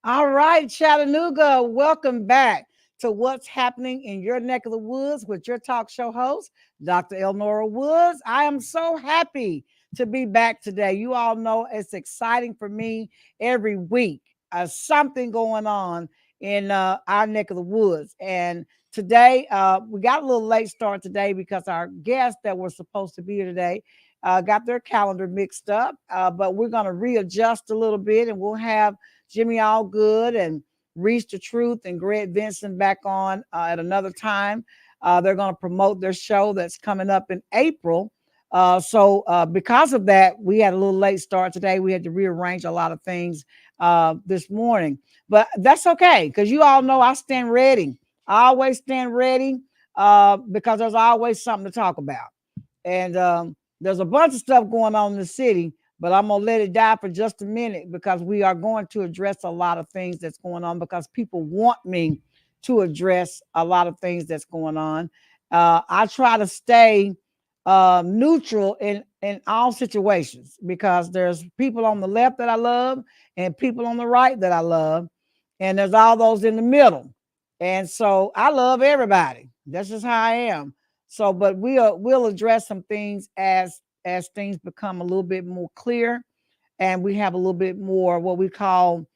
All right, Chattanooga, welcome back to What's Happening in Your Neck of the Woods with your talk show host, Dr. Elenora Woods. I am so happy to be back today. You all know it's exciting for me every week. Something going on in our neck of the woods. And today, we got a little late start today because our guests that were supposed to be here today got their calendar mixed up. But we're going to readjust a little bit and we'll have Jimmy Allgood and Reach the Truth and Greg Vincent back on at another time. They're going to promote their show that's coming up in April. So because of that, we had a little late start today. We had to rearrange a lot of things this morning, but that's okay because you all know I stand ready. I always stand ready because there's always something to talk about. And there's a bunch of stuff going on in the city, but I'm going to let it die for just a minute because we are going to address a lot of things that's going on because people want me to address a lot of things that's going on. I try to stay neutral in all situations because there's people on the left that I love and people on the right that I love, and there's all those in the middle. And so I love everybody. That's just how I am. So, but we'll address some things as things become a little bit more clear, and we have a little bit more what we call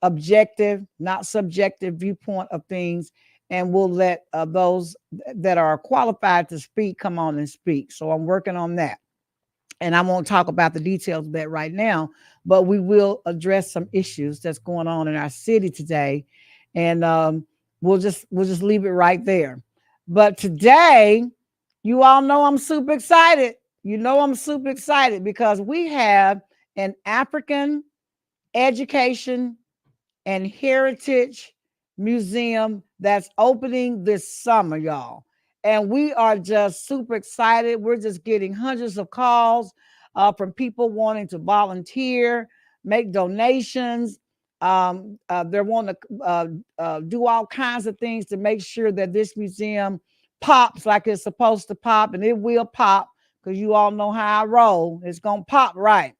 objective, not subjective viewpoint of things, and we'll let those that are qualified to speak come on and speak. So I'm working on that, and I won't talk about the details of that right now, but we will address some issues that's going on in our city today, and we'll just leave it right there. But today, you all know I'm super excited. You know I'm super excited because we have an African education and heritage museum that's opening this summer, y'all. And we are just super excited. We're just getting hundreds of calls from people wanting to volunteer, make donations. They're wanting to do all kinds of things to make sure that this museum pops like it's supposed to pop, and it will pop because you all know how I roll. It's going to pop right.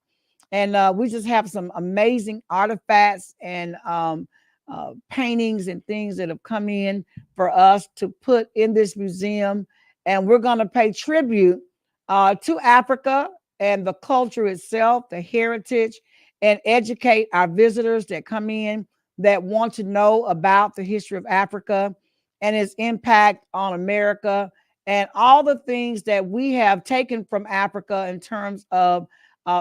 And we just have some amazing artifacts and paintings and things that have come in for us to put in this museum. And we're going to pay tribute to Africa and the culture itself, the heritage, and educate our visitors that come in that want to know about the history of Africa and its impact on America and all the things that we have taken from Africa in terms of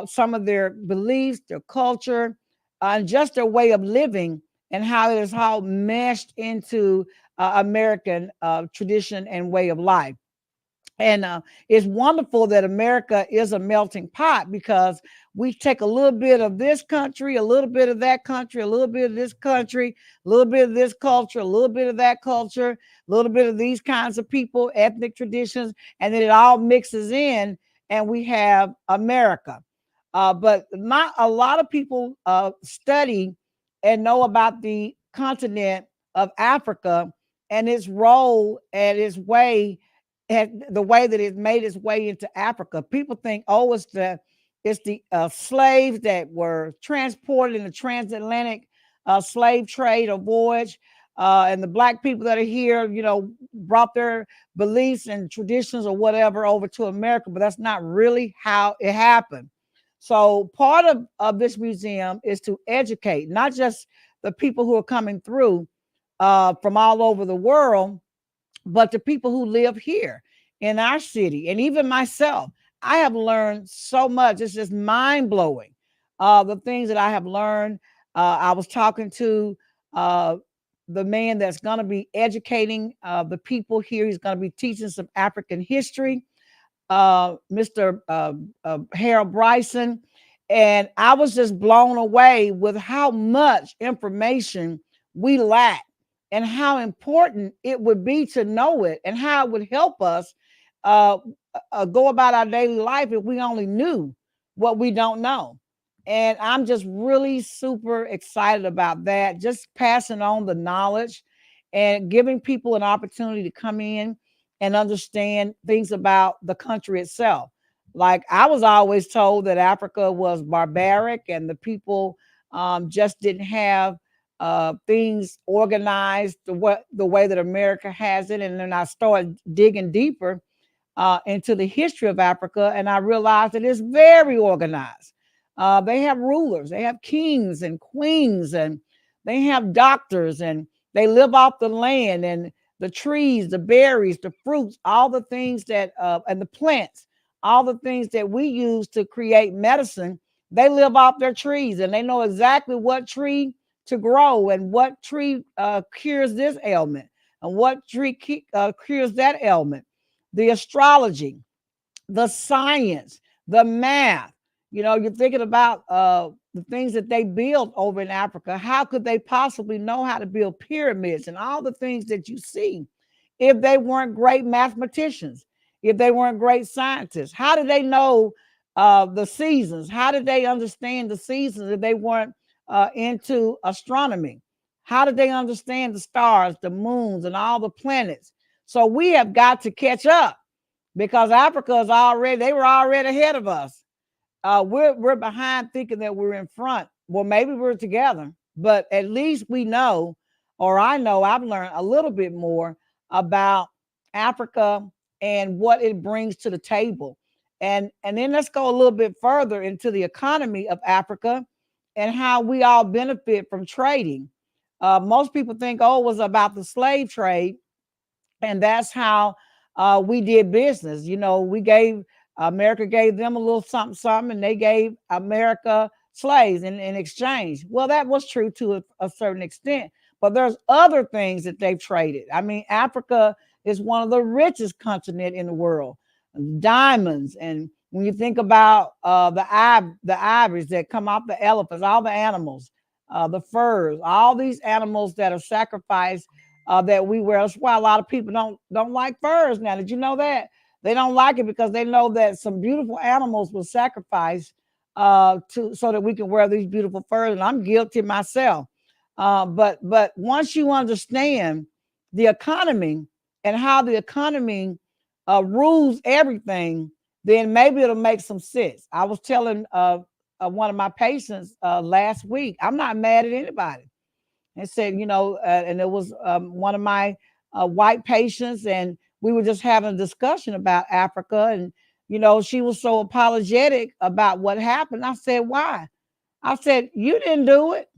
some of their beliefs, their culture, and just their way of living and how it is all meshed into American tradition and way of life. And it's wonderful that America is a melting pot because we take a little bit of this country, a little bit of that country, a little bit of this country, a little bit of this culture, a little bit of that culture, a little bit of these kinds of people, ethnic traditions, and then it all mixes in and we have America. But not a lot of people study and know about the continent of Africa and its role and its way, and the way that it made its way into Africa. People think, oh, it's the slaves that were transported in the transatlantic slave trade or voyage, and the black people that are here, brought their beliefs and traditions or whatever over to America. But that's not really how it happened. So part of this museum is to educate not just the people who are coming through from all over the world, but the people who live here in our city. And even myself, I have learned so much. It's just mind blowing. The things that I have learned. I was talking to uh, the man that's going to be educating the people here. He's going to be teaching some African history, Mr. Harold Bryson. And I was just blown away with how much information we lack and how important it would be to know it and how it would help us uh, go about our daily life if we only knew what we don't know. And I'm just really super excited about that, just passing on the knowledge and giving people an opportunity to come in and understand things about the country itself. Like I was always told that Africa was barbaric and the people just didn't have things organized the way that America has it, and then I started digging deeper into the history of Africa, and I realized that it's very organized. They have rulers, they have kings and queens, and they have doctors, and they live off the land and the trees, the berries, the fruits, all the things that, and the plants, all the things that we use to create medicine. They live off their trees, and they know exactly what tree to grow and what tree cures this ailment and what tree cures that ailment. The astrology, the science, the math. You're thinking about the things that they built over in Africa. How could they possibly know how to build pyramids and all the things that you see if they weren't great mathematicians, if they weren't great scientists? How did they know the seasons? How did they understand the seasons if they weren't into astronomy? How did they understand the stars, the moons, and all the planets? So we have got to catch up because Africa is already, they were already ahead of us. We're behind thinking that we're in front. Well, maybe we're together, but at least we know, or I know I've learned a little bit more about Africa and what it brings to the table. And then let's go a little bit further into the economy of Africa and how we all benefit from trading. Most people think, oh, it was about the slave trade, and that's how we did business. We gave America gave them a little something, something, and they gave America slaves in exchange. Well, that was true to a certain extent, but there's other things that they've traded. I mean, Africa is one of the richest continent in the world. Diamonds, and when you think about the ivories that come off the elephants, all the animals, the furs, all these animals that are sacrificed that we wear. That's why a lot of people don't like furs now. Did you know that? They don't like it because they know that some beautiful animals were sacrificed to so that we can wear these beautiful furs. And I'm guilty myself. But once you understand the economy and how the economy rules everything, then maybe it'll make some sense. I was telling one of my patients last week, I'm not mad at anybody, and said, and it was one of my white patients, and we were just having a discussion about Africa, and she was so apologetic about what happened. I said, why? I said, you didn't do it.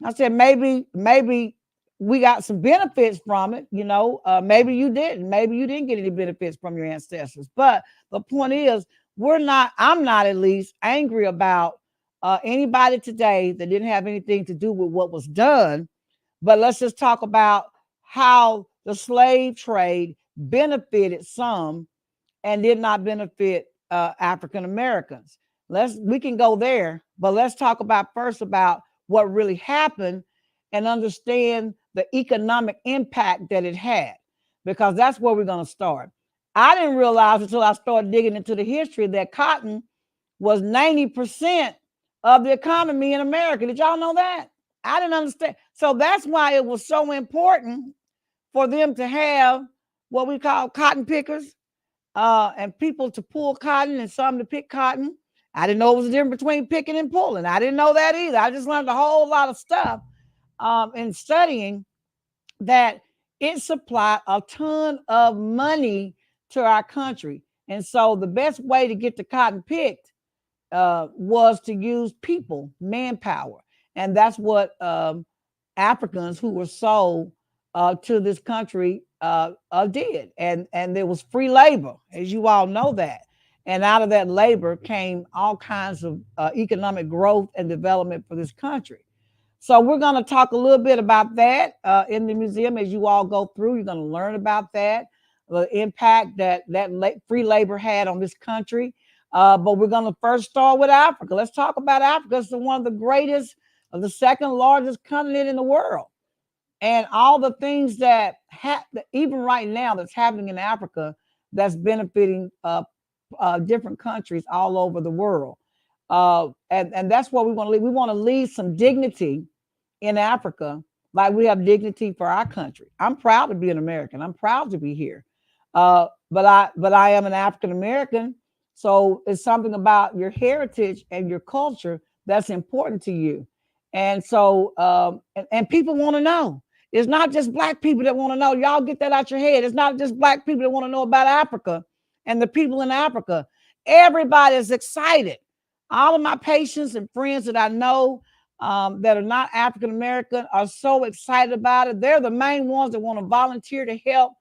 I said, maybe we got some benefits from it. Maybe you didn't. Maybe you didn't get any benefits from your ancestors. But the point is, I'm not at least angry about anybody today that didn't have anything to do with what was done. But let's just talk about how the slave trade benefited some and did not benefit African Americans. We can go there, but let's talk about first about what really happened and understand the economic impact that it had, because that's where we're going to start. I didn't realize until I started digging into the history that cotton was 90% of the economy in America. Did y'all know that? I didn't understand. So that's why it was so important for them to have what we call cotton pickers and people to pull cotton and some to pick cotton. I didn't know it was a difference between picking and pulling. I didn't know that either. I just learned a whole lot of stuff in studying that it supplied a ton of money to our country. And so the best way to get the cotton picked was to use people, manpower. And that's what Africans who were sold to this country did. And there was free labor, as you all know that. And out of that labor came all kinds of economic growth and development for this country. So we're going to talk a little bit about that in the museum as you all go through. You're going to learn about that, the impact that free labor had on this country. But we're going to first start with Africa. Let's talk about Africa. It's one of the greatest, the second largest continent in the world. And all the things that even right now that's happening in Africa that's benefiting different countries all over the world. And that's what we want to leave. We want to leave some dignity in Africa, like we have dignity for our country. I'm proud to be an American. I'm proud to be here. But I am an African American. So it's something about your heritage and your culture that's important to you. And so, and people want to know. It's not just black people that want to know. Y'all get that out your head. It's not just black people that want to know about Africa and the people in Africa. Everybody is excited. All of my patients and friends that I know that are not African American are so excited about it. They're the main ones that want to volunteer to help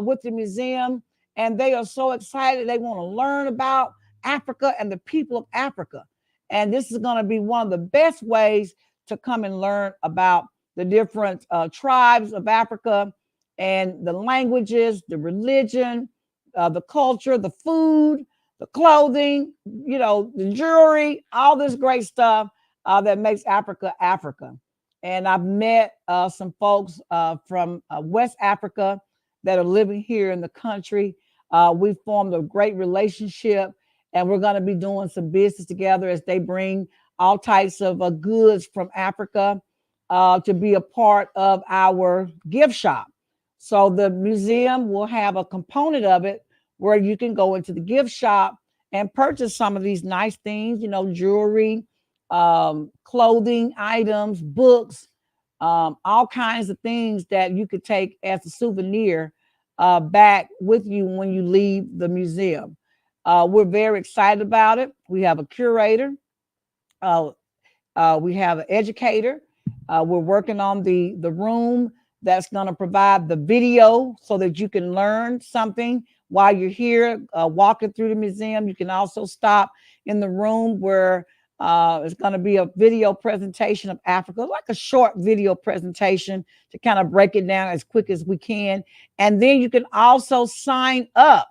with the museum. And they are so excited. They want to learn about Africa and the people of Africa. And this is going to be one of the best ways to come and learn about the different tribes of Africa and the languages, the religion, the culture, the food, the clothing, the jewelry, all this great stuff that makes Africa Africa. And I've met some folks from West Africa that are living here in the country. We formed a great relationship, and we're going to be doing some business together as they bring all types of goods from Africa to be a part of our gift shop. So the museum will have a component of it where you can go into the gift shop and purchase some of these nice things, jewelry, clothing items, books, all kinds of things that you could take as a souvenir back with you when you leave the museum. We're very excited about it. We have a curator. Uh, we have an educator. We're working on the room that's going to provide the video so that you can learn something while you're here walking through the museum. You can also stop in the room where it's going to be a video presentation of Africa, like a short video presentation to kind of break it down as quick as we can. And then you can also sign up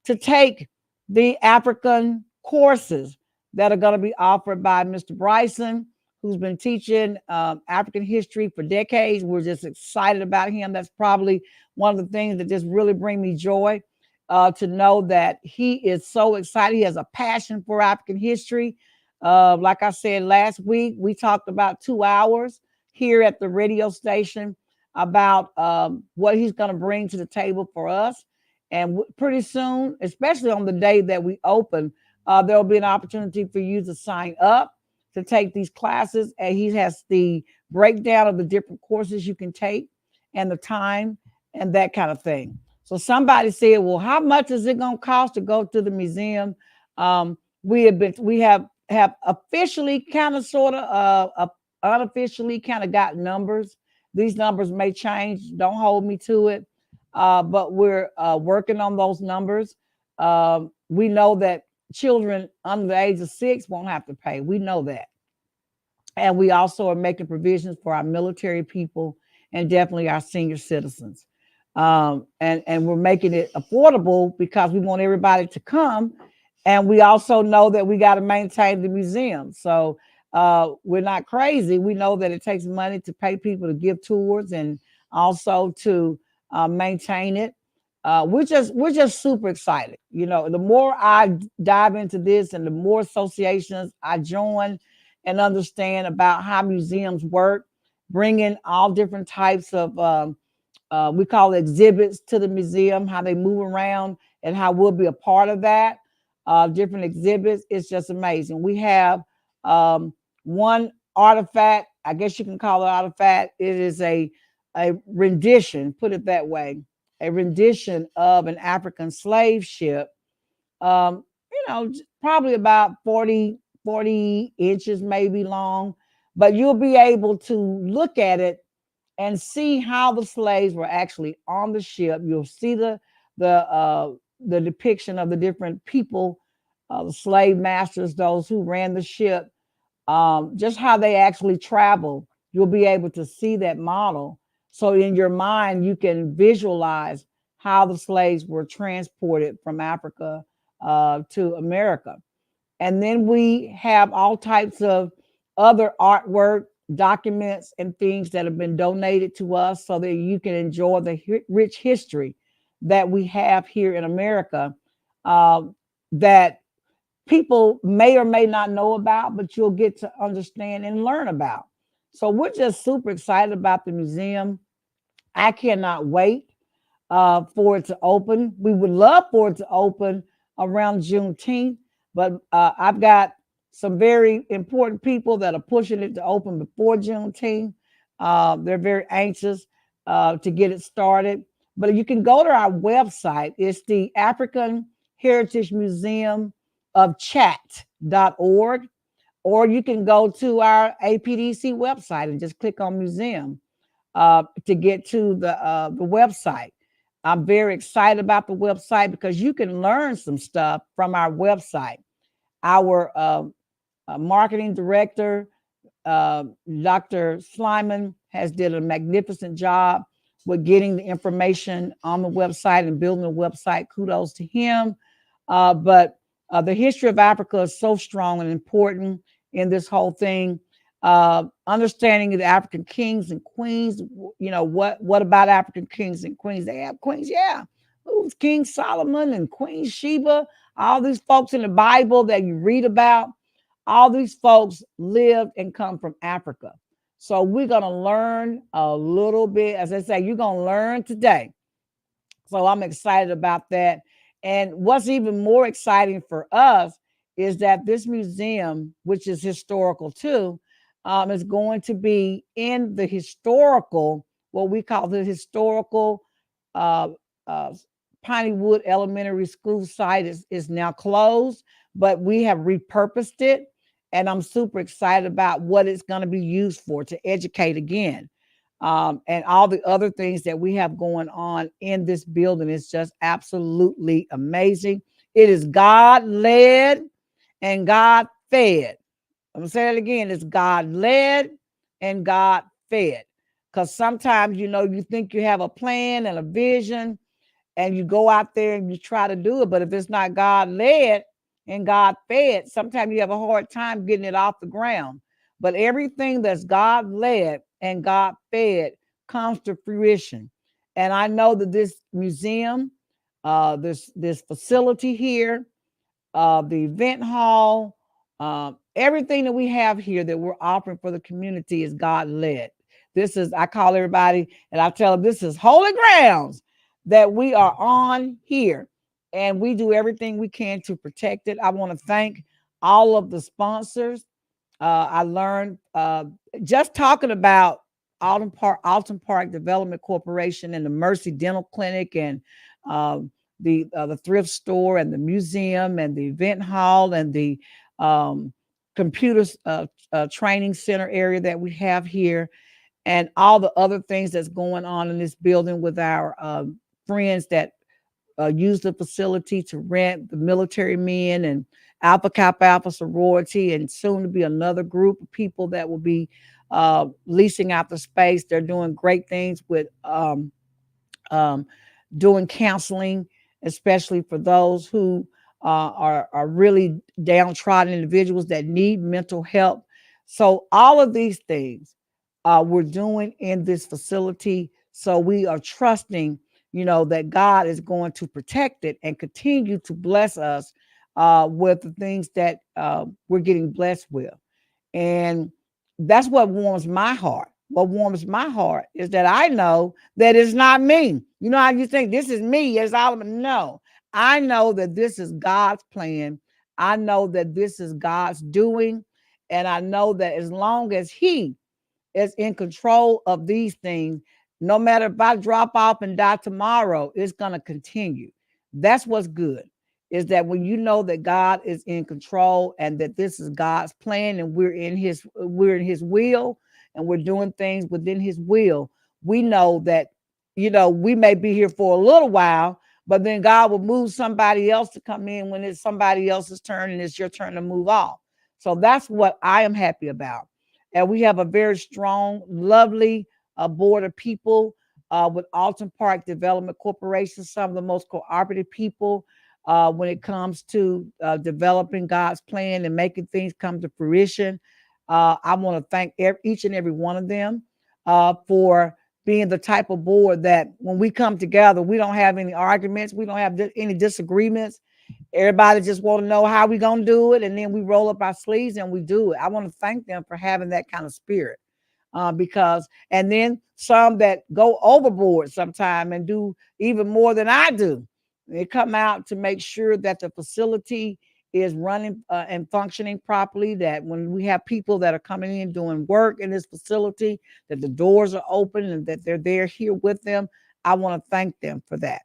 to take the African courses that are going to be offered by Mr. Bryson, who's been teaching African history for decades. We're just excited about him. That's probably one of the things that just really bring me joy to know that he is so excited. He has a passion for African history. Like I said last week, we talked about 2 hours here at the radio station about what he's going to bring to the table for us. And pretty soon, especially on the day that we open, there'll be an opportunity for you to sign up to take these classes. And he has the breakdown of the different courses you can take and the time and that kind of thing. So somebody said, well, how much is it going to cost to go to the museum? We have officially kind of sort of unofficially kind of got numbers. These numbers may change. Don't hold me to it. But we're working on those numbers. We know that children under the age of 6 won't have to pay. We know that. And we also are making provisions for our military people and definitely our senior citizens. And we're making it affordable because we want everybody to come. And we also know that we got to maintain the museum. So we're not crazy. We know that it takes money to pay people to give tours and also to maintain it. We're just super excited. The more I dive into this and the more associations I join and understand about how museums work, bringing all different types of we call it exhibits to the museum, how they move around and how we'll be a part of that. Different exhibits. It's just amazing. We have one artifact, I guess you can call it artifact. It is a rendition, put it that way, a rendition of an African slave ship, probably about 40 inches maybe long, but you'll be able to look at it and see how the slaves were actually on the ship. You'll see the depiction of the different people, the slave masters, those who ran the ship, just how they actually travel. You'll be able to see that model. So in your mind, you can visualize how the slaves were transported from Africa to America. And then we have all types of other artwork, documents, and things that have been donated to us so that you can enjoy the rich history that we have here in America that people may or may not know about, but you'll get to understand and learn about. So we're just super excited about the museum. I cannot wait for it to open. We would love for it to open around Juneteenth, but I've got some very important people that are pushing it to open before Juneteenth. They're very anxious to get it started. But you can go to our website. It's the African Heritage Museum of Chat.org, or you can go to our APDC website and just click on museum to get to the website. I'm very excited about the website because you can learn some stuff from our website. Our marketing director, Dr. Slyman, has did a magnificent job with getting the information on the website and building the website. Kudos to him. But the history of Africa is so strong and important in this whole thing. Understanding the African kings and queens. You know, what about African kings and queens? They have queens, yeah. Who's King Solomon and Queen Sheba? All these folks in the Bible that you read about, all these folks lived and come from Africa. So we're going to learn a little bit. As I say, you're going to learn today. So I'm excited about that. And what's even more exciting for us is that this museum, which is historical too, is going to be in the historical, what we call the historical uh, uh, Pineywood Elementary School site is now closed, but we have repurposed it. And I'm super excited about what it's going to be used for to educate again. And all the other things that we have going on in this building is just absolutely amazing. It is God led and God fed. I'm gonna say that again. It's God led and God fed. Because sometimes, you know, you think you have a plan and a vision, and you go out there and you try to do it. But if it's not God led and God fed, sometimes you have a hard time getting it off the ground. But everything that's God led and God fed comes to fruition. And I know that this museum, this facility here, the event hall, everything that we have here that we're offering for the community is God led. This is, I call everybody and I tell them, this is holy grounds that we are on here. And we do everything we can to protect it. I want to thank all of the sponsors. I learned just talking about Alton Park Development Corporation and the Mercy Dental Clinic and the thrift store and the museum and the event hall and the computer training center area that we have here, and all the other things that's going on in this building with our friends that use the facility to rent, the military men and Alpha Kappa Alpha sorority, and soon to be another group of people that will be leasing out the space. They're doing great things with um, doing counseling, especially for those who are really downtrodden individuals that need mental help. So all of these things we're doing in this facility. So we are trusting, you know, that God is going to protect it and continue to bless us with the things that we're getting blessed with. And that's what warms my heart. What warms my heart is that I know that it's not me. You know how you think this is me, it's all of me. No, I know that this is God's plan. I know that this is God's doing. And I know that as long as He is in control of these things, no matter if I drop off and die tomorrow, it's going to continue. That's what's good, is that when you know that God is in control and that this is God's plan and we're in his will and we're doing things within his will, we know that, you know, we may be here for a little while, but then God will move somebody else to come in when it's somebody else's turn and it's your turn to move off. So that's what I am happy about. And we have a very strong, lovely board of people with Alton Park Development Corporation, some of the most cooperative people when it comes to developing God's plan and making things come to fruition. I want to thank each and every one of them for being the type of board that when we come together, we don't have any arguments, we don't have any disagreements. Everybody just want to know how we gonna do it, and then we roll up our sleeves and we do it. I want to thank them for having that kind of spirit, because, and then some that go overboard sometime and do even more than I do. They come out to make sure that the facility is running and functioning properly, that when we have people that are coming in doing work in this facility, that the doors are open and that they're there here with them, I want to thank them for that.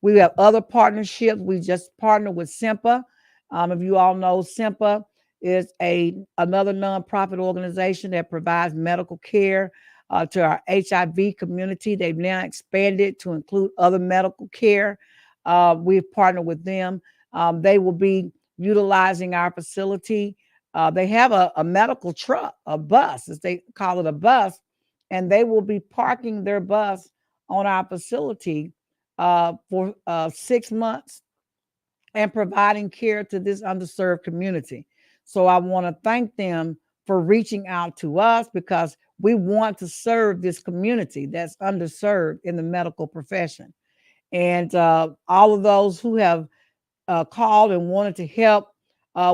We have other partnerships. We just partnered with SIMPA. If you all know, SIMPA is another nonprofit organization that provides medical care to our HIV community. They've now expanded to include other medical care. We've partnered with them. They will be utilizing our facility. They have a medical truck, a bus, as they call it, a bus, and they will be parking their bus on our facility for 6 months and providing care to this underserved community. So I want to thank them for reaching out to us, because we want to serve this community that's underserved in the medical profession. And all of those who have called and wanted to help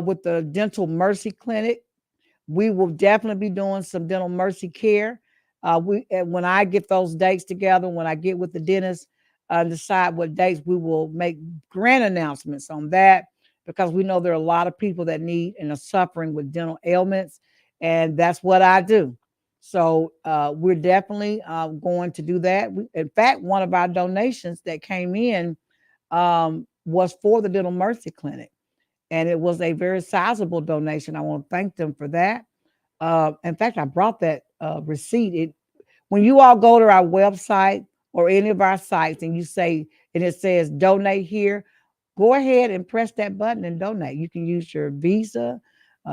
with the Dental Mercy Clinic, we will definitely be doing some dental mercy care. When I get those dates together, when I get with the dentist, decide what dates, we will make grand announcements on that, because we know there are a lot of people that need and are suffering with dental ailments, and that's what I do. So we're definitely going to do that. In fact, one of our donations that came in was for the Dental Mercy Clinic, and it was a very sizable donation. I want to thank them for that. In fact, I brought that receipt. When you all go to our website or any of our sites and you say, and it says donate here, go ahead and press that button and donate. You can use your Visa,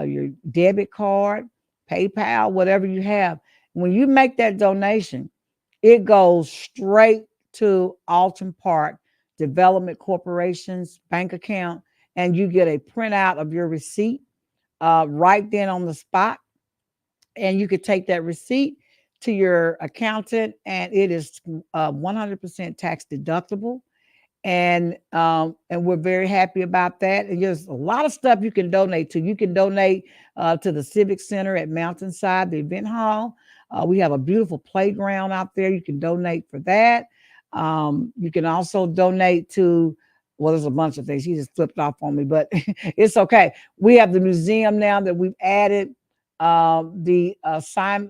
your debit card, PayPal, whatever you have. When you make that donation, it goes straight to Alton Park Development Corporation's bank account, and you get a printout of your receipt right then on the spot. And you could take that receipt to your accountant, and it is 100% tax deductible. And we're very happy about that. And there's a lot of stuff you can donate to. You can donate to the Civic Center at Mountainside, the event hall. We have a beautiful playground out there. You can donate for that. You can also donate to, well, there's a bunch of things. He just flipped off on me, but it's okay. We have the museum now that we've added, the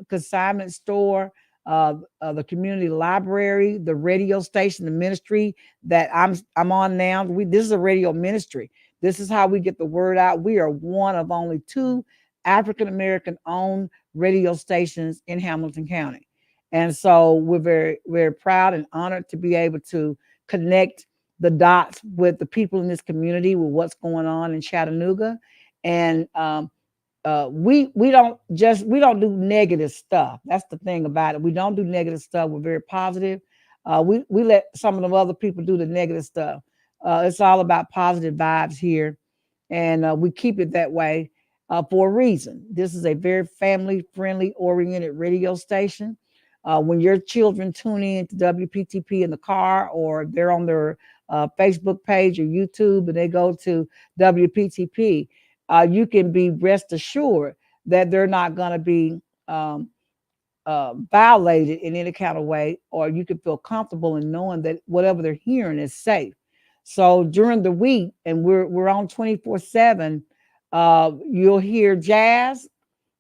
consignment store, the community library, the radio station, the ministry that I'm on now. This is a radio ministry. This is how we get the word out. We are one of only two African American owned radio stations in Hamilton County. And so we're very, very proud and honored to be able to connect the dots with the people in this community, with what's going on in Chattanooga. And we don't do negative stuff. That's the thing about it. We don't do negative stuff. We're very positive. We let some of the other people do the negative stuff. It's all about positive vibes here, and we keep it that way for a reason. This is a very family friendly oriented radio station. When your children tune in to WPTP in the car, or they're on their Facebook page or YouTube and they go to WPTP, you can be rest assured that they're not going to be um, violated in any kind of way, or you can feel comfortable in knowing that whatever they're hearing is safe. So during the week, and we're on 24/7, you'll hear jazz,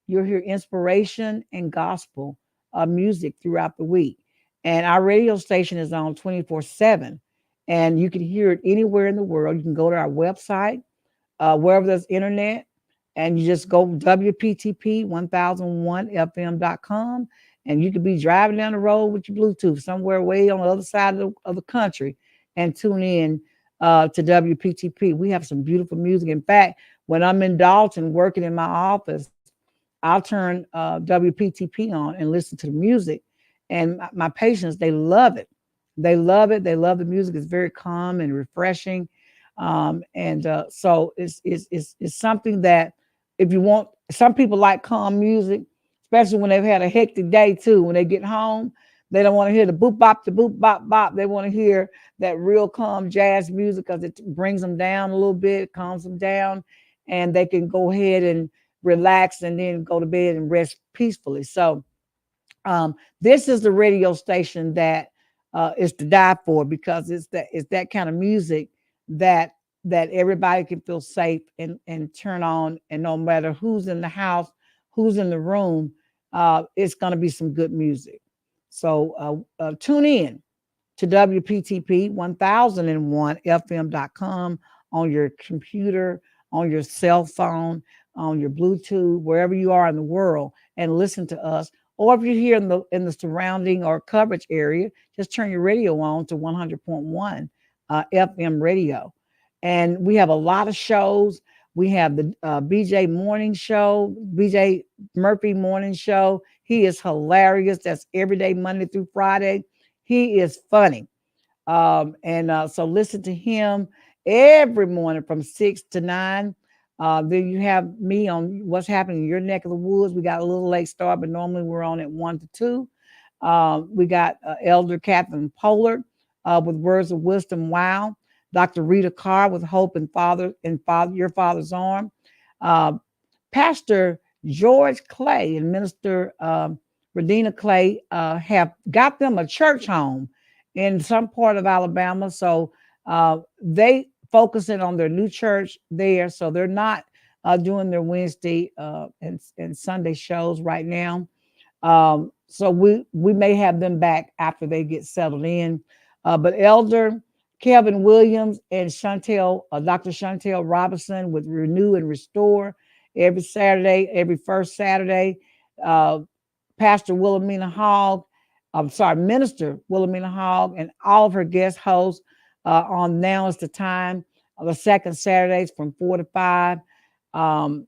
you'll hear inspiration and gospel music throughout the week. And our radio station is on 24/7, and you can hear it anywhere in the world. You can go to our website, wherever there's internet, and you just go WPTP 1001fm.com, and you could be driving down the road with your Bluetooth somewhere way on the other side of the country and tune in to WPTP. We have some beautiful music. In fact, when I'm in Dalton working in my office, I'll turn WPTP on and listen to the music. And my patients, they love it. They love it. They love the music. It's very calm and refreshing. And so it's something that, if you want, some people like calm music, especially when they've had a hectic day too. When they get home, they don't want to hear the boop bop, the boop bop bop. They want to hear that real calm jazz music, because it brings them down a little bit, calms them down, and they can go ahead and relax and then go to bed and rest peacefully. So this is the radio station that is to die for, because it's that kind of music that that everybody can feel safe and turn on, and no matter who's in the house, who's in the room, it's going to be some good music. So tune in to WPTP 1001FM.com on your computer, on your cell phone, on your Bluetooth, wherever you are in the world, and listen to us. Or if you're here in the surrounding or coverage area, just turn your radio on to 100.1 FM radio. And we have a lot of shows. We have the BJ Morning Show, BJ Murphy Morning Show. He is hilarious. That's every day, Monday through Friday. He is funny. And so listen to him every morning from 6 to 9. Then you have me on what's happening in your neck of the woods. We got a little late start, but normally we're on at 1 to 2. We got Elder Catherine Pollard with Words of Wisdom. Wow. Dr. Rita Carr with Hope and Your Father's Arm. Uh, Pastor George Clay and Minister Redina Clay have got them a church home in some part of Alabama. So they focusing on their new church there. So they're not doing their Wednesday and Sunday shows right now. So we may have them back after they get settled in. But Elder Kevin Williams and Dr. Chantel Robinson with Renew and Restore every Saturday, every first Saturday. Uh, Pastor Wilhelmina Hogg, Minister Wilhelmina Hogg, and all of her guest hosts on Now is the Time, the second Saturdays from 4 to 5. And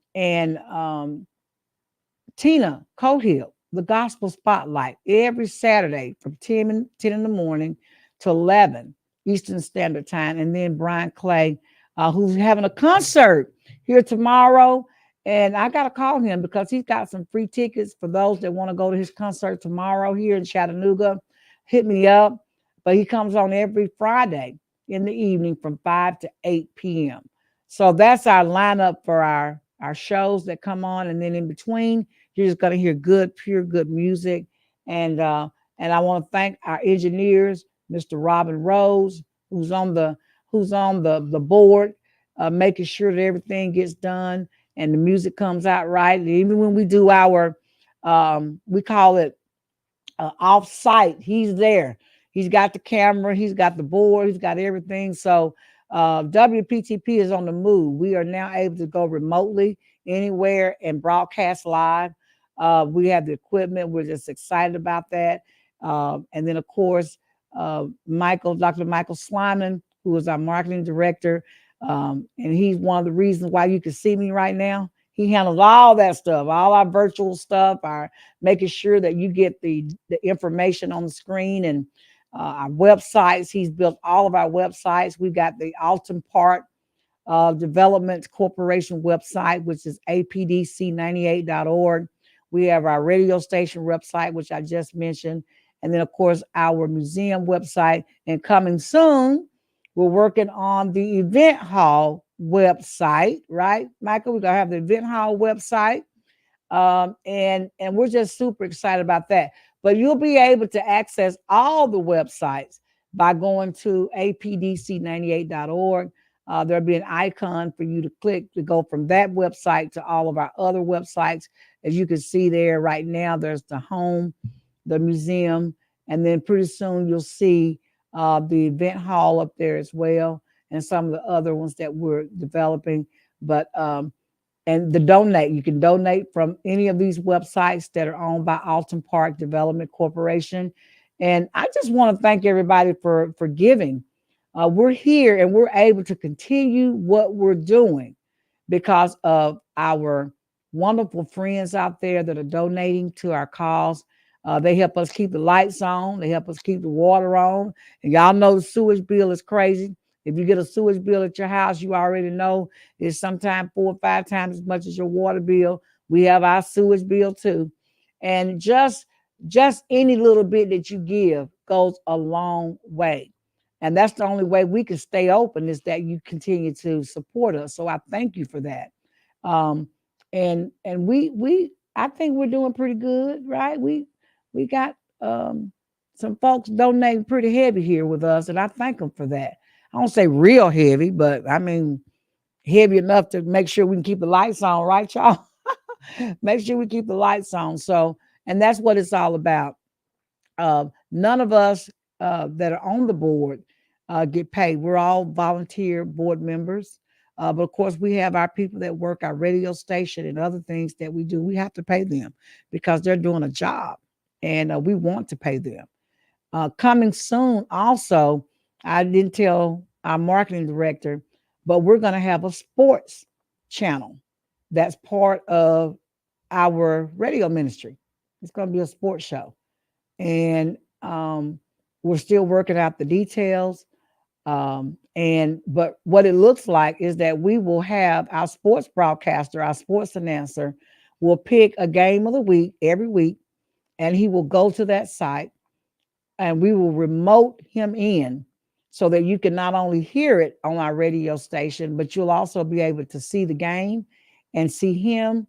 Tina Cohill, the Gospel Spotlight, every Saturday from 10 in the morning to 11 Eastern Standard Time. And then Brian Clay, who's having a concert here tomorrow. And I got to call him because he's got some free tickets for those that want to go to his concert tomorrow here in Chattanooga. Hit me up. But he comes on every Friday in the evening from 5 to 8 p.m. So that's our lineup for our shows that come on. And then in between, you're just going to hear good, pure, good music. And I want to thank our engineers, Mr. Robin Rose, who's on the board, making sure that everything gets done and the music comes out right. And even when we do our, we call it off site, he's there. He's got the camera, he's got the board, he's got everything. So WPTP is on the move. We are now able to go remotely anywhere and broadcast live. We have the equipment. We're just excited about that. And then, of course, Dr. Michael Slyman, who is our marketing director, and he's one of the reasons why you can see me right now. He handles all that stuff, all our virtual stuff, our making sure that you get the information on the screen and our websites. He's built all of our websites. We've got the Alton Park Development Corporation website, which is apdc98.org. We have our radio station website, which I just mentioned. And then, of course, our museum website. And coming soon, we're working on the event hall website, right, Michael? We're going to have the event hall website. And we're just super excited about that. But you'll be able to access all the websites by going to apdc98.org. There'll be an icon for you to click to go from that website to all of our other websites. As you can see there right now, there's the home, the museum, and then pretty soon you'll see the event hall up there as well, and some of the other ones that we're developing. But and the donate, you can donate from any of these websites that are owned by Alton Park Development Corporation. And I just want to thank everybody for giving. We're here and we're able to continue what we're doing because of our wonderful friends out there that are donating to our cause. They help us keep the lights on. They help us keep the water on. And y'all know the sewage bill is crazy. If you get a sewage bill at your house, you already know it's sometimes 4 or 5 times as much as your water bill. We have our sewage bill too. And just any little bit that you give goes a long way. And that's the only way we can stay open is that you continue to support us. So I thank you for that. And we I think we're doing pretty good, right? We got some folks donating pretty heavy here with us, and I thank them for that. I don't say real heavy, but I mean heavy enough to make sure we can keep the lights on, right, y'all? Make sure we keep the lights on. So, and that's what it's all about. None of us that are on the board get paid. We're all volunteer board members. But of course, we have our people that work our radio station and other things that we do. We have to pay them because they're doing a job, and we want to pay them. Coming soon, also, I didn't tell our marketing director, but we're going to have a sports channel that's part of our radio ministry. It's going to be a sports show, and we're still working out the details. And but what it looks like is that we will have our sports broadcaster, our sports announcer, will pick a game of the week every week, and he will go to that site and we will remote him in so that you can not only hear it on our radio station, but you'll also be able to see the game and see him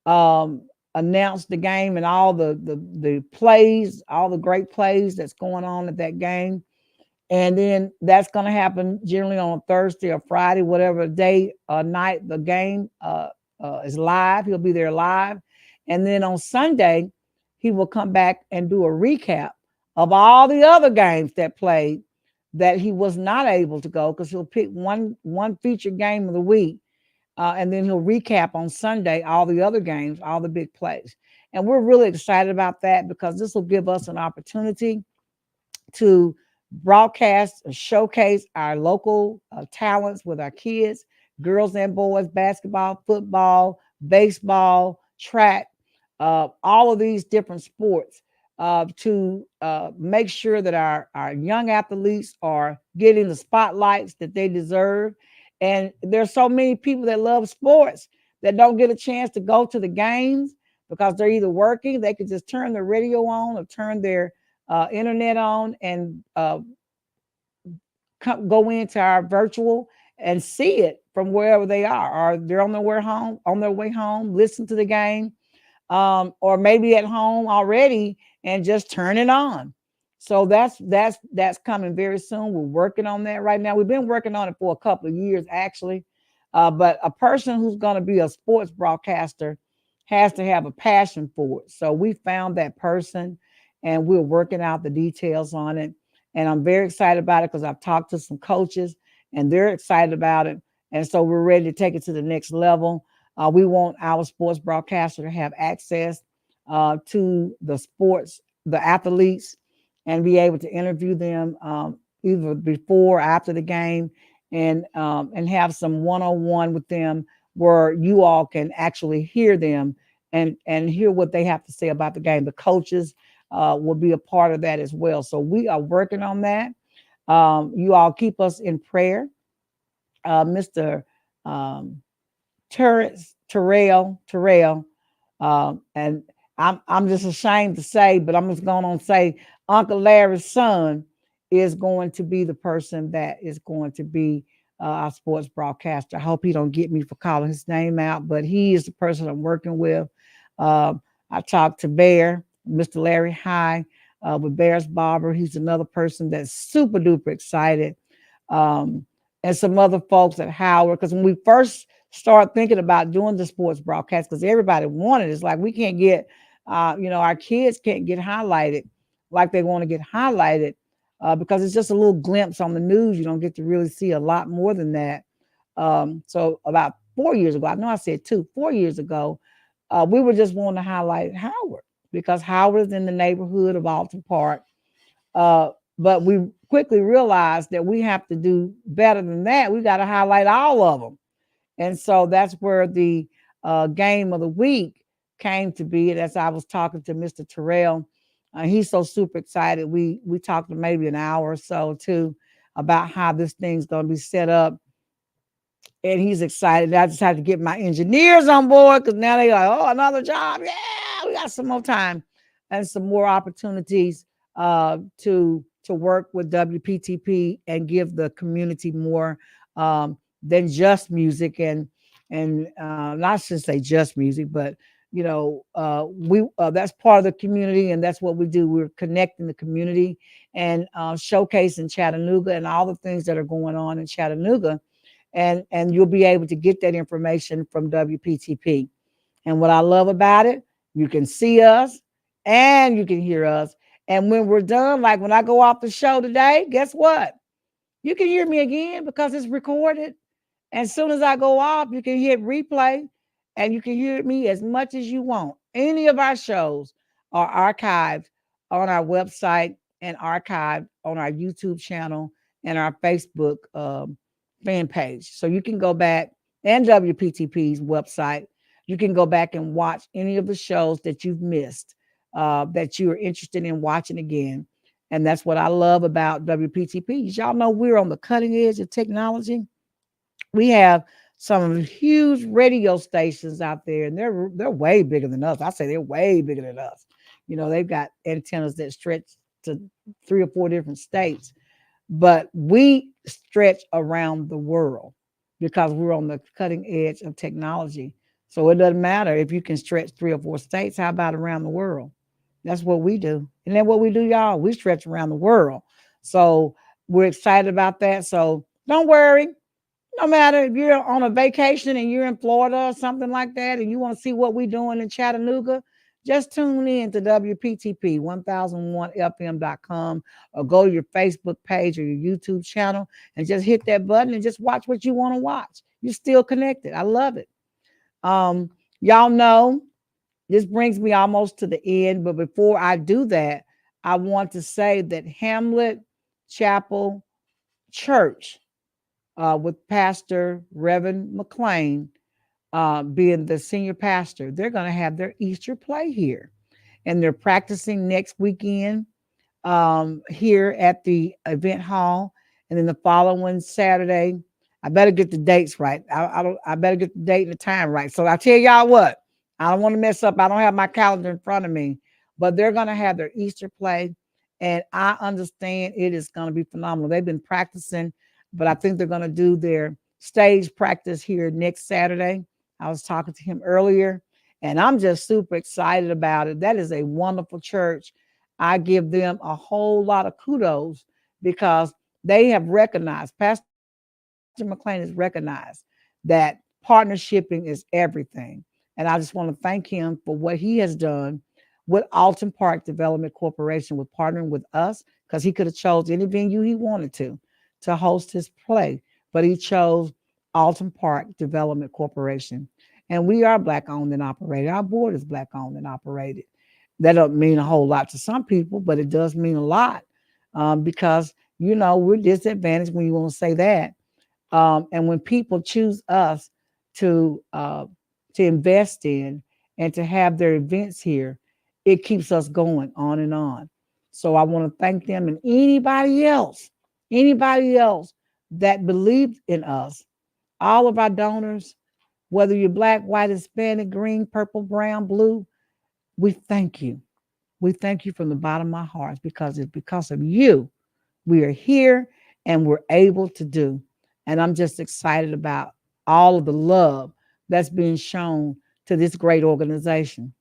um, announce the game and all the plays, all the great plays that's going on at that game. And then that's going to happen generally on a Thursday or Friday, whatever day or night the game is live. He'll be there live. And then on Sunday, he will come back and do a recap of all the other games that played that he was not able to go, because he'll pick one featured game of the week, and then he'll recap on Sunday all the other games, all the big plays. And we're really excited about that because this will give us an opportunity to broadcast and showcase our local talents with our kids, girls and boys, basketball, football, baseball, track, all of these different sports, to make sure that our young athletes are getting the spotlights that they deserve. And there's so many people that love sports that don't get a chance to go to the games because they're either working, they could just turn the radio on or turn their internet on and go into our virtual and see it from wherever they are, or they're on their way home, listen to the game, or maybe at home already and just turn it on. So that's coming very soon. We're working on that right now. We've been working on it for a couple of years actually, but a person who's going to be a sports broadcaster has to have a passion for it. So we found that person, and we're working out the details on it. And I'm very excited about it because I've talked to some coaches, and they're excited about it. And so we're ready to take it to the next level. We want our sports broadcaster to have access to the athletes, and be able to interview them either before or after the game, and have some one-on-one with them where you all can actually hear them and hear what they have to say about the game. The coaches will be a part of that as well. So we are working on that. You all keep us in prayer. Mr. Terrell, and I'm just ashamed to say, but I'm just going to say Uncle Larry's son is going to be the person that is going to be our sports broadcaster. I hope he don't get me for calling his name out, but he is the person I'm working with. I talked to Bear, Mr. Larry High, with Bear's Barber. He's another person that's super duper excited. And some other folks at Howard, because when we first started thinking about doing the sports broadcast, because everybody wanted it, it's like we can't get, our kids can't get highlighted like they want to get highlighted, because it's just a little glimpse on the news. You don't get to really see a lot more than that. So about 4 years ago, I know I said 4 years ago, we were just wanting to highlight Howard because Howard is in the neighborhood of Alton Park. But we quickly realized that we have to do better than that. We got to highlight all of them. And so that's where the game of the week came to be. And as I was talking to Mr. Terrell, he's so super excited. We talked maybe an hour or so too about how this thing's going to be set up. And he's excited. I just had to get my engineers on board because now they're like, oh, another job. Yeah, we got some more time and some more opportunities to work with WPTP and give the community more than just music, and not to say just music, but We that's part of the community, and that's what we do. We're connecting the community and showcasing Chattanooga and all the things that are going on in Chattanooga, and you'll be able to get that information from WPTP. And what I love about it, you can see us and you can hear us. And when we're done, like when I go off the show today, guess what? You can hear me again because it's recorded. As soon as I go off, you can hit replay and you can hear me as much as you want. Any of our shows are archived on our website and archived on our YouTube channel and our Facebook fan page. So you can go back, and WPTP's website. You can go back and watch any of the shows that you've missed, that you are interested in watching again. And that's what I love about WPTP. Y'all know we're on the cutting edge of technology. We have some huge radio stations out there, and they're way bigger than us. I say they're way bigger than us. They've got antennas that stretch to 3 or 4 different states, but we stretch around the world because we're on the cutting edge of technology. So it doesn't matter if you can stretch 3 or 4 states. How about around the world? That's what we do. And then what we do, y'all, we stretch around the world. So we're excited about that. So don't worry, no matter if you're on a vacation and you're in Florida or something like that, and you want to see what we're doing in Chattanooga, just tune in to WPTP 1001fm.com, or go to your Facebook page or your YouTube channel and just hit that button and just watch what you want to watch. You're still connected. I love it. Y'all know this brings me almost to the end, but before I do that, I want to say that Hamlet Chapel Church, with Pastor Reverend McLean being the senior pastor, they're going to have their Easter play here. And they're practicing next weekend here at the event hall. And then the following Saturday, I better get the dates right. I better get the date and the time right. So I tell y'all what, I don't want to mess up. I don't have my calendar in front of me, but they're going to have their Easter play. And I understand it is going to be phenomenal. They've been practicing, but I think they're going to do their stage practice here next Saturday. I was talking to him earlier, and I'm just super excited about it. That is a wonderful church. I give them a whole lot of kudos because they have recognized, Pastor McLean has recognized that partnershiping is everything. And I just want to thank him for what he has done with Alton Park Development Corporation, with partnering with us, because he could have chose any venue he wanted to host his play, but he chose Alton Park Development Corporation. And we are Black owned and operated. Our board is Black owned and operated. That doesn't mean a whole lot to some people, but it does mean a lot, because, we're disadvantaged when you want to say that. And when people choose us to invest in and to have their events here, it keeps us going on and on. So I want to thank them, and anybody else that believed in us, all of our donors, whether you're Black, white, Hispanic, green, purple, brown, blue, we thank you. We thank you from the bottom of our hearts, because it's because of you we are here and we're able to do. And I'm just excited about all of the love that's being shown to this great organization.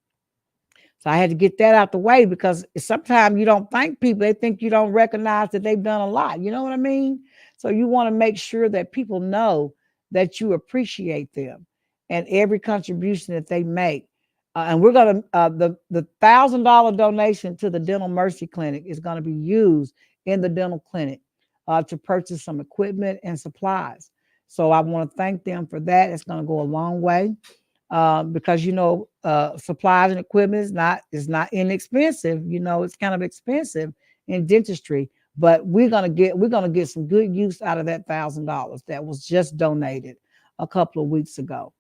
So I had to get that out the way, because sometimes you don't thank people. They think you don't recognize that they've done a lot. You know what I mean? So you want to make sure that people know that you appreciate them and every contribution that they make. And we're going to, the $1,000 donation to the Dental Mercy Clinic is going to be used in the dental clinic to purchase some equipment and supplies. So I want to thank them for that. It's going to go a long way, because supplies and equipment is not inexpensive. It's kind of expensive in dentistry, but we're gonna get some good use out of that $1,000 that was just donated a couple of weeks ago.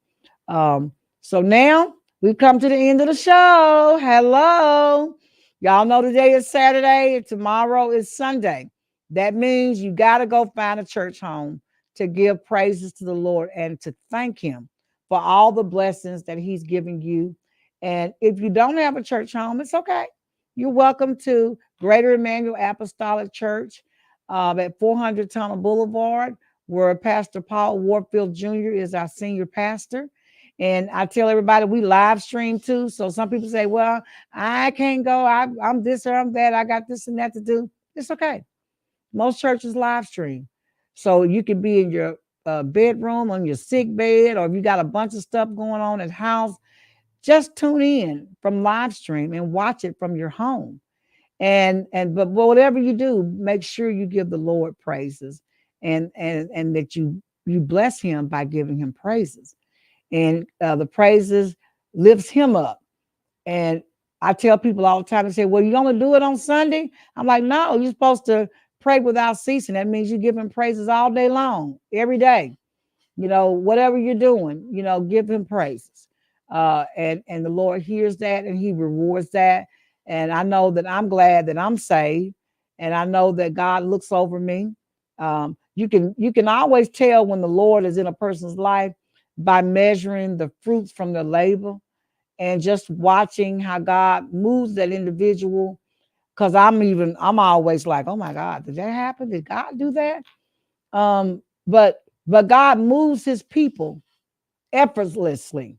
So now we've come to the end of the show. Hello, y'all know today is Saturday and tomorrow is Sunday. That means you got to go find a church home to give praises to the Lord and to thank Him for all the blessings that He's giving you. And if you don't have a church home, it's okay. You're welcome to Greater Emmanuel Apostolic Church at 400 Tunnel Boulevard, where Pastor Paul Warfield Jr. is our senior pastor. And I tell everybody we live stream too. So some people say, well, I can't go. I'm this or I'm that. I got this and that to do. It's okay. Most churches live stream. So you could be in your bedroom, on your sick bed, or if you got a bunch of stuff going on at house, just tune in from live stream and watch it from your home. But whatever you do, make sure you give the Lord praises, and that you bless him by giving him praises, and the praises lifts him up. And I tell people all the time, they say, well, you only do it on Sunday. I'm like, no, you're supposed to pray without ceasing. That means you give him praises all day long, every day. Whatever you're doing, give him praises. And the Lord hears that and he rewards that. And I know that I'm glad that I'm saved. And I know that God looks over me. You can always tell when the Lord is in a person's life by measuring the fruits from their labor and just watching how God moves that individual. Because I'm always like, oh my God, did that happen? Did God do that? But God moves his people effortlessly.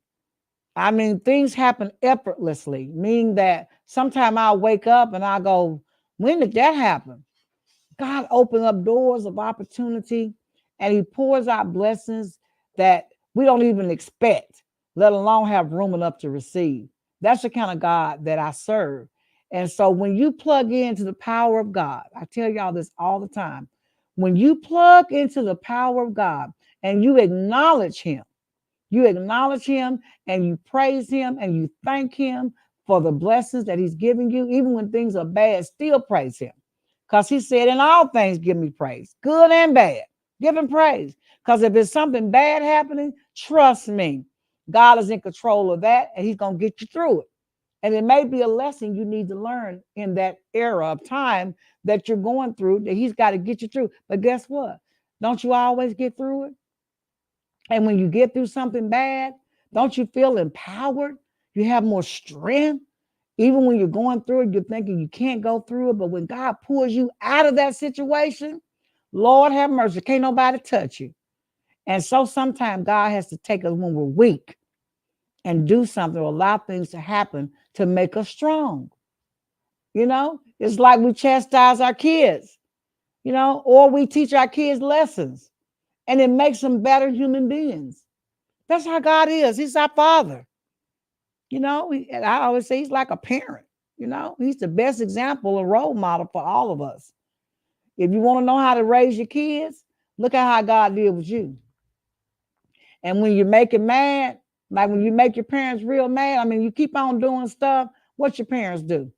I mean, things happen effortlessly, meaning that sometimes I'll wake up and I go, when did that happen? God opens up doors of opportunity and he pours out blessings that we don't even expect, let alone have room enough to receive. That's the kind of God that I serve. And so when you plug into the power of God, I tell y'all this all the time. When you plug into the power of God and you acknowledge him and you praise him and you thank him for the blessings that he's giving you, even when things are bad, still praise him. Because he said, in all things, give me praise, good and bad. Give him praise. Because if there's something bad happening, trust me, God is in control of that and he's going to get you through it. And it may be a lesson you need to learn in that era of time that you're going through, that he's got to get you through. But guess what? Don't you always get through it? And when you get through something bad, don't you feel empowered? You have more strength. Even when you're going through it, you're thinking you can't go through it. But when God pulls you out of that situation, Lord have mercy, can't nobody touch you. And so sometimes God has to take us when we're weak and do something or allow things to happen to make us strong. It's like we chastise our kids, or we teach our kids lessons and it makes them better human beings. That's how God is. He's our father. And I always say he's like a parent. He's the best example, a role model for all of us. If you want to know how to raise your kids, look at how God did with you. And when you make it mad, like when you make your parents real mad, I mean, you keep on doing stuff, what your parents do?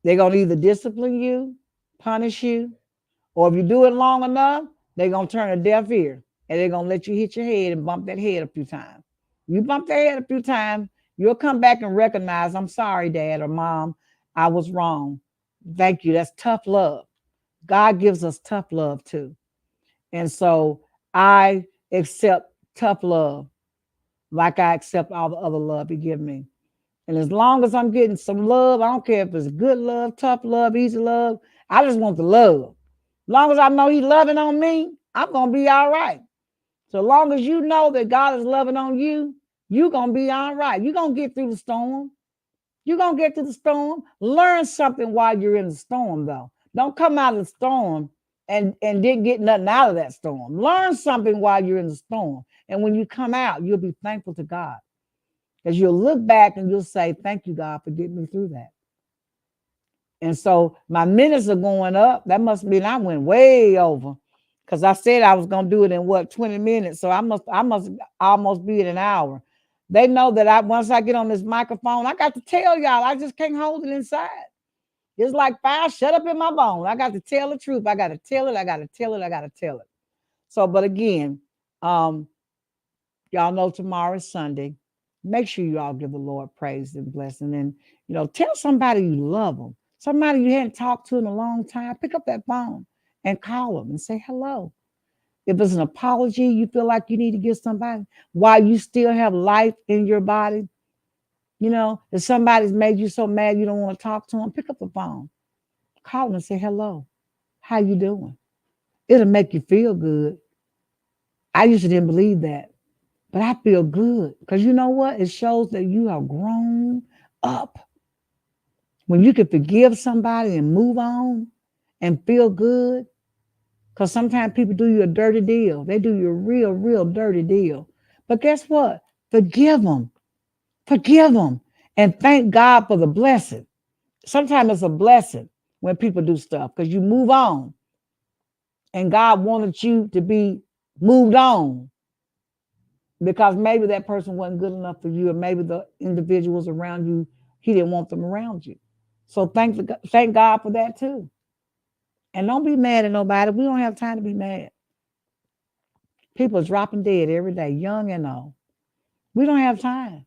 They're going to either discipline you, punish you, or if you do it long enough, they're going to turn a deaf ear and they're going to let you hit your head and bump that head a few times. You bump that head a few times, you'll come back and recognize, I'm sorry, Dad or Mom, I was wrong. Thank you. That's tough love. God gives us tough love too. And so I accept tough love like I accept all the other love he gives me. And as long as I'm getting some love, I don't care if it's good love, tough love, easy love. I just want the love. As long as I know he's loving on me, I'm going to be all right. So long as you know that God is loving on you, you're going to be all right. You're going to get through the storm. You're going to get through the storm. Learn something while you're in the storm, though. Don't come out of the storm and didn't get nothing out of that storm. Learn something while you're in the storm. And when you come out, you'll be thankful to God. Because you'll look back and you'll say, thank you, God, for getting me through that. And so my minutes are going up. That must mean I went way over. Because I said I was going to do it in 20 minutes. So I must almost be at an hour. They know that once I get on this microphone, I got to tell y'all, I just can't hold it inside. It's like fire shut up in my bone. I got to tell the truth. I got to tell it. I got to tell it. I got to tell it. So, but again, y'all know tomorrow is Sunday. Make sure you all give the Lord praise and blessing. And, tell somebody you love them. Somebody you hadn't talked to in a long time. Pick up that phone and call them and say hello. If it's an apology you feel like you need to give somebody while you still have life in your body, if somebody's made you so mad you don't want to talk to them, pick up the phone, call them and say hello. How you doing? It'll make you feel good. I used to didn't believe that. But I feel good because you know what? It shows that you have grown up. When you can forgive somebody and move on and feel good, because sometimes people do you a dirty deal. They do you a real, real dirty deal. But guess what? Forgive them. Forgive them. And thank God for the blessing. Sometimes it's a blessing when people do stuff because you move on. And God wanted you to be moved on because maybe that person wasn't good enough for you, or maybe the individuals around you, he didn't want them around you. So thank God for that too. And don't be mad at nobody. We don't have time to be mad. People are dropping dead every day, young and old. We don't have time.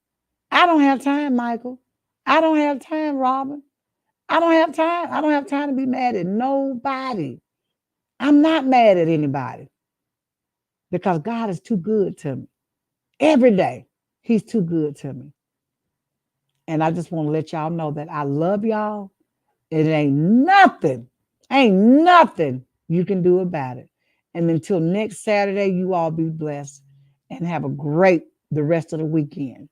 I don't have time, Michael. I don't have time, Robin. I don't have time. I don't have time to be mad at nobody. I'm not mad at anybody because God is too good to me. Every day, He's too good to me. And I just want to let y'all know that I love y'all. It ain't nothing you can do about it. And until next Saturday, you all be blessed and have a great the rest of the weekend.